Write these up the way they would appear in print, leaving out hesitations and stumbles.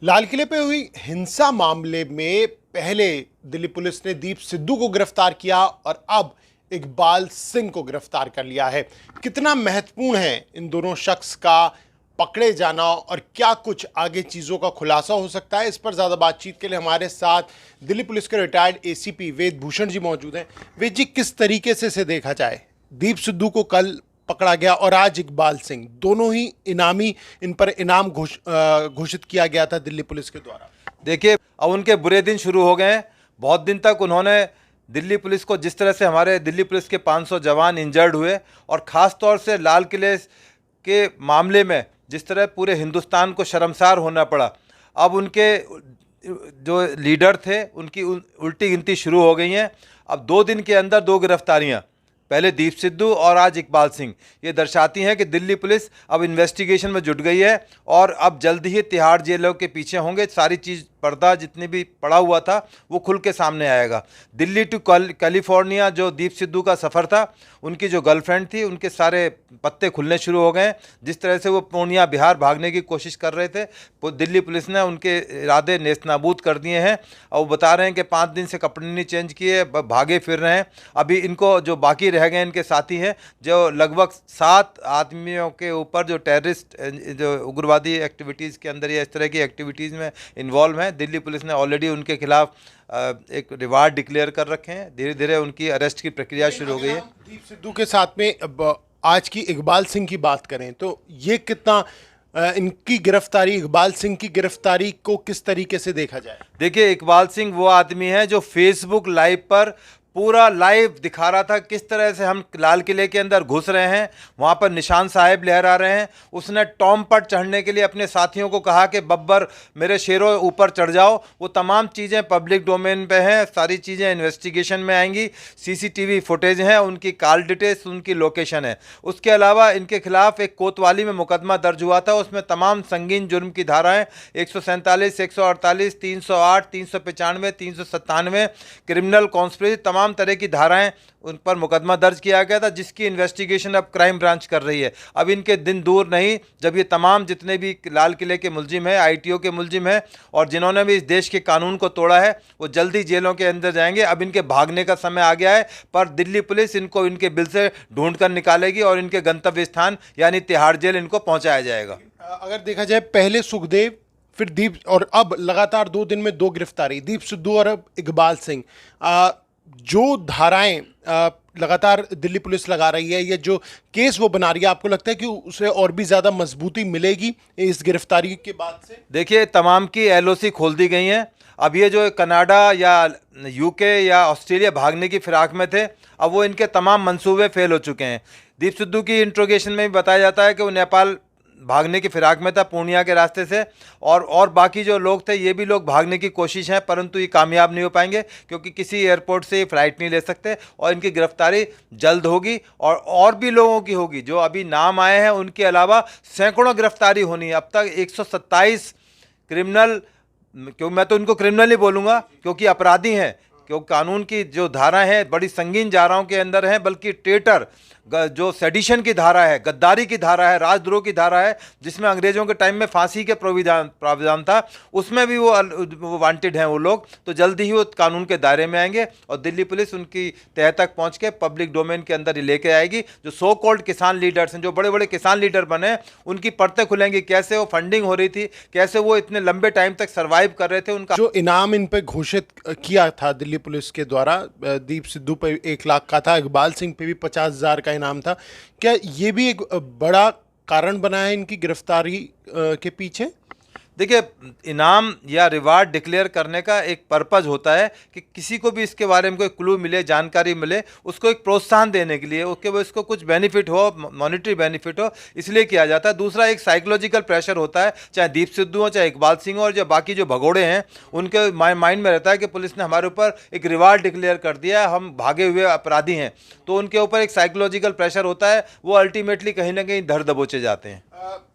लाल किले पे हुई हिंसा मामले में पहले दिल्ली पुलिस ने दीप सिद्धू को गिरफ्तार किया और अब इकबाल सिंह को गिरफ्तार कर लिया है। कितना महत्वपूर्ण है इन दोनों शख्स का पकड़े जाना और क्या कुछ आगे चीजों का खुलासा हो सकता है, इस पर ज्यादा बातचीत के लिए हमारे साथ दिल्ली पुलिस के रिटायर्ड एसीपी वेद भूषण जी मौजूद हैं। वेद जी, किस तरीके से इसे देखा जाए, दीप सिद्धू को कल पकड़ा गया और आज इकबाल सिंह, दोनों ही इनामी, इन पर इनाम घोषित किया गया था दिल्ली पुलिस के द्वारा। देखिए, अब उनके बुरे दिन शुरू हो गए हैं। बहुत दिन तक उन्होंने दिल्ली पुलिस को, जिस तरह से हमारे दिल्ली पुलिस के 500 जवान इंजर्ड हुए और ख़ास तौर से लाल किले के मामले में जिस तरह पूरे हिंदुस्तान को शर्मसार होना पड़ा, अब उनके जो लीडर थे उनकी उल्टी गिनती शुरू हो गई हैं। अब 2 दिन के अंदर 2 गिरफ्तारियां, पहले दीप सिद्धू और आज इकबाल सिंह, ये दर्शाती हैं कि दिल्ली पुलिस अब इन्वेस्टिगेशन में जुट गई है और अब जल्द ही तिहाड़ जेलों के पीछे होंगे। सारी चीज़, पर्दा जितने भी पड़ा हुआ था वो खुल के सामने आएगा। दिल्ली टू कैलिफोर्निया जो दीप सिद्धू का सफ़र था, उनकी जो गर्लफ्रेंड थी, उनके सारे पत्ते खुलने शुरू हो गए। जिस तरह से वो पूर्णिया बिहार भागने की कोशिश कर रहे थे, दिल्ली पुलिस ने उनके इरादे नेस्तनाबूद कर दिए हैं और वो बता रहे हैं कि 5 दिन से कपड़े नहीं चेंज किए, भागे फिर रहे हैं। अभी इनको जो बाकी रह गए इनके साथी हैं, जो लगभग 7 आदमियों के ऊपर जो टेररिस्ट, जो उग्रवादी एक्टिविटीज़ के अंदर या इस तरह की एक्टिविटीज़ में इन्वॉल्व हैं, दिल्ली पुलिस ने ऑलरेडी उनके खिलाफ एक रिवार्ड डिक्लेयर कर रखे हैं। धीरे धीरे उनकी अरेस्ट की प्रक्रिया शुरू हो गई है। दीप सिद्धू के साथ में अब आज की इकबाल सिंह की बात करें तो ये कितना, इनकी गिरफ्तारी, इकबाल सिंह की गिरफ्तारी को किस तरीके से देखा जाए? देखिए, इकबाल सिंह वो आदमी है जो फेसबुक लाइव पर पूरा लाइव दिखा रहा था किस तरह से हम लाल किले के अंदर घुस रहे हैं, वहाँ पर निशान साहब लहरा रहे हैं। उसने टॉम पर चढ़ने के लिए अपने साथियों को कहा कि बब्बर मेरे शेरों ऊपर चढ़ जाओ। वो तमाम चीज़ें पब्लिक डोमेन पे हैं, सारी चीज़ें इन्वेस्टिगेशन में आएंगी। सीसीटीवी फुटेज हैं, उनकी कॉल डिटेल्स, उनकी लोकेशन है। उसके अलावा इनके खिलाफ एक कोतवाली में मुकदमा दर्ज हुआ था, उसमें तमाम संगीन जुर्म की धाराएँ 147, 148, 308, 395, 397 क्रिमिनल कॉन्स्पिरेसी, तमाम तरह की धाराएं उन पर मुकदमा दर्ज किया गया था, जिसकी इन्वेस्टिगेशन अब क्राइम ब्रांच कर रही है। अब इनके दिन दूर नहीं जब ये तमाम जितने भी लाल किले के मुलजिम हैं, आईटीओ के मुलजिम हैं और जिन्होंने भी इस देश के कानून को तोड़ा है, वो जल्दी जेलों के अंदर जाएंगे। अब इनके भागने का समय आ गया है, पर दिल्ली पुलिस इनको इनके बिल से ढूंढ कर निकालेगी और इनके गंतव्य स्थान यानी तिहाड़ जेल इनको पहुंचाया जाएगा। अगर देखा जाए, पहले सुखदेव, फिर दीप और अब लगातार 2 दिन में 2 गिरफ्तारी, दीप सिद्धू और अब इकबाल सिंह। जो धाराएं लगातार दिल्ली पुलिस लगा रही है, ये जो केस वो बना रही है, आपको लगता है कि उसे और भी ज़्यादा मजबूती मिलेगी इस गिरफ्तारी के बाद से? देखिए, तमाम की एलओसी खोल दी गई हैं। अब ये जो कनाडा या यूके या ऑस्ट्रेलिया भागने की फिराक में थे, अब वो इनके तमाम मंसूबे फेल हो चुके हैं। दीप सिद्धू की इंट्रोगेशन में भी बताया जाता है कि वो नेपाल भागने की फिराक में था, पूर्णिया के रास्ते से, और बाकी जो लोग थे ये भी लोग भागने की कोशिश है, परंतु ये कामयाब नहीं हो पाएंगे क्योंकि किसी एयरपोर्ट से ये फ्लाइट नहीं ले सकते और इनकी गिरफ्तारी जल्द होगी और भी लोगों की होगी। जो अभी नाम आए हैं उनके अलावा सैकड़ों गिरफ्तारी होनी है। अब तक 127 क्रिमिनल, क्योंकि मैं तो उनको क्रिमिनल ही बोलूँगा क्योंकि अपराधी हैं, क्योंकि कानून की जो धारा है बड़ी संगीन धाराओं के अंदर है, बल्कि ट्रेटर, जो सेडिशन की धारा है, गद्दारी की धारा है, राजद्रोह की धारा है, जिसमें अंग्रेजों के टाइम में फांसी के प्रावधान था, उसमें भी वो वांटेड हैं वो लोग। तो जल्दी ही वो कानून के दायरे में आएंगे और दिल्ली पुलिस उनकी तह तक पहुंच के पब्लिक डोमेन के अंदर ही लेके आएगी। जो सो कॉल्ड किसान लीडर्स हैं, जो बड़े बड़े किसान लीडर बने, उनकी परतें खुलेंगी, कैसे वो फंडिंग हो रही थी, कैसे वो इतने लंबे टाइम तक सर्वाइव कर रहे थे। उनका जो इनाम इन पे घोषित किया था दिल्ली पुलिस के द्वारा, दीप सिद्धू पे 1 लाख का था, इकबाल सिंह पे भी 50,000 का इनाम था, क्या ये भी एक बड़ा कारण बना है इनकी गिरफ्तारी के पीछे? देखिए, इनाम या रिवार्ड डिक्लेयर करने का एक पर्पज़ होता है कि किसी को भी इसके बारे में कोई क्लू मिले, जानकारी मिले, उसको एक प्रोत्साहन देने के लिए, उसके वो इसको कुछ बेनिफिट हो, मॉनिटरी बेनिफिट हो, इसलिए किया जाता है। दूसरा एक साइकोलॉजिकल प्रेशर होता है, चाहे दीप सिद्धू हो, चाहे इकबाल सिंह हो, और जो बाकी जो भगोड़े हैं उनके माइंड में रहता है कि पुलिस ने हमारे ऊपर एक रिवार्ड डिक्लेयर कर दिया है, हम भागे हुए अपराधी हैं, तो उनके ऊपर एक साइकोलॉजिकल प्रेशर होता है, वो अल्टीमेटली कहीं ना कहीं धर दबोचे जाते हैं।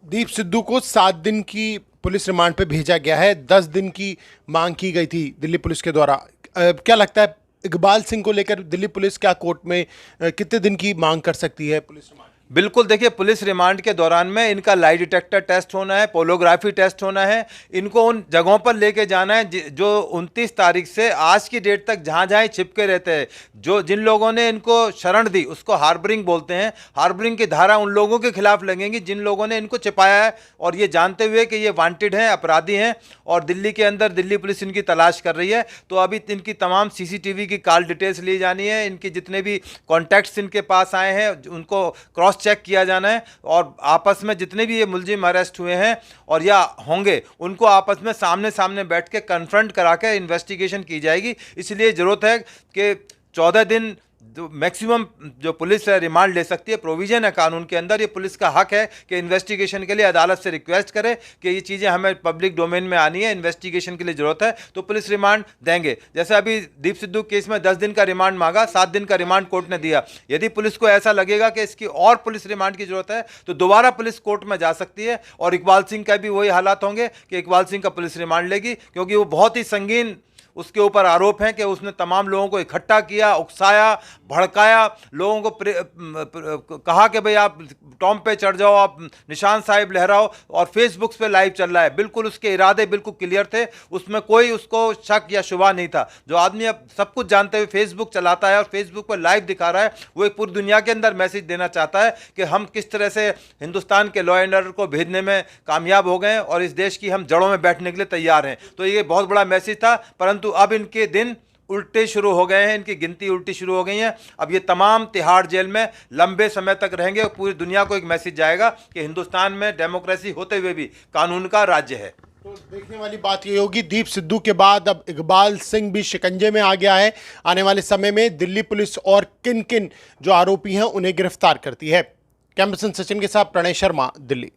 दीप सिद्धू को 7 दिन की पुलिस रिमांड पे भेजा गया है, 10 दिन की मांग की गई थी दिल्ली पुलिस के द्वारा। क्या लगता है इकबाल सिंह को लेकर दिल्ली पुलिस क्या कोर्ट में कितने दिन की मांग कर सकती है पुलिस रिमांड? बिल्कुल, देखिए पुलिस रिमांड के दौरान में इनका लाई डिटेक्टर टेस्ट होना है, पोलोग्राफी टेस्ट होना है, इनको उन जगहों पर लेके जाना है जो 29 तारीख से आज की डेट तक जहां जहां छिपके रहते हैं। जो जिन लोगों ने इनको शरण दी उसको हार्बरिंग बोलते हैं। हार्बरिंग की धारा उन लोगों के खिलाफ लगेंगी जिन लोगों ने इनको छिपाया है और ये जानते हुए कि ये वांटेड हैं, अपराधी हैं और दिल्ली के अंदर दिल्ली पुलिस इनकी तलाश कर रही है। तो अभी इनकी तमाम सीसीटीवी की कॉल डिटेल्स ली जानी है, इनके जितने भी कॉन्टैक्ट्स इनके पास आए हैं उनको क्रॉस चेक किया जाना है और आपस में जितने भी ये मुलजिम अरेस्ट हुए हैं और या होंगे उनको आपस में सामने सामने बैठ के कन्फ्रंट करा के इन्वेस्टिगेशन की जाएगी। इसलिए ज़रूरत है कि 14 दिन जो मैक्सिमम जो पुलिस है रिमांड ले सकती है, प्रोविजन है कानून के अंदर। ये पुलिस का हक है कि इन्वेस्टिगेशन के लिए अदालत से रिक्वेस्ट करे कि ये चीज़ें हमें पब्लिक डोमेन में आनी है, इन्वेस्टिगेशन के लिए ज़रूरत है तो पुलिस रिमांड देंगे। जैसे अभी दीप सिद्धू केस में 10 दिन का रिमांड मांगा, 7 दिन का रिमांड कोर्ट ने दिया। यदि पुलिस को ऐसा लगेगा कि इसकी और पुलिस रिमांड की जरूरत है तो दोबारा पुलिस कोर्ट में जा सकती है और इकबाल सिंह का भी वही हालात होंगे कि इकबाल सिंह का पुलिस रिमांड लेगी, क्योंकि वो बहुत ही संगीन उसके ऊपर आरोप है कि उसने तमाम लोगों को इकट्ठा किया, उकसाया, भड़काया, लोगों को कहा कि भाई आप टॉम पे चढ़ जाओ, आप निशान साहिब लहराओ और फेसबुक पे लाइव चल रहा है। बिल्कुल उसके इरादे बिल्कुल क्लियर थे, उसमें कोई उसको शक या शुबा नहीं था। जो आदमी अब सब कुछ जानते हुए फेसबुक चलाता है और फेसबुक पर लाइव दिखा रहा है, वो एक पूरी दुनिया के अंदर मैसेज देना चाहता है कि हम किस तरह से हिंदुस्तान के लॉ एंड ऑर्डर को भेजने में कामयाब हो गए और इस देश की हम जड़ों में बैठने के लिए तैयार हैं। तो ये बहुत बड़ा मैसेज था, परंतु अब इनके दिन उल्टे शुरू हो गए हैं, इनकी गिनती उल्टी शुरू हो गई है। अब ये तमाम तिहाड़ जेल में लंबे समय तक रहेंगे और पूरी दुनिया को एक मैसेज जाएगा कि हिंदुस्तान में डेमोक्रेसी होते हुए भी कानून का राज्य है। तो देखने वाली बात ये होगी, दीप सिद्धू के बाद अब इकबाल सिंह भी शिकंजे में आ गया है। आने वाले समय में दिल्ली पुलिस और किन किन जो आरोपी हैं उन्हें गिरफ्तार करती है। कैमरा पर्सन सचिन के साथ प्रणय शर्मा, दिल्ली।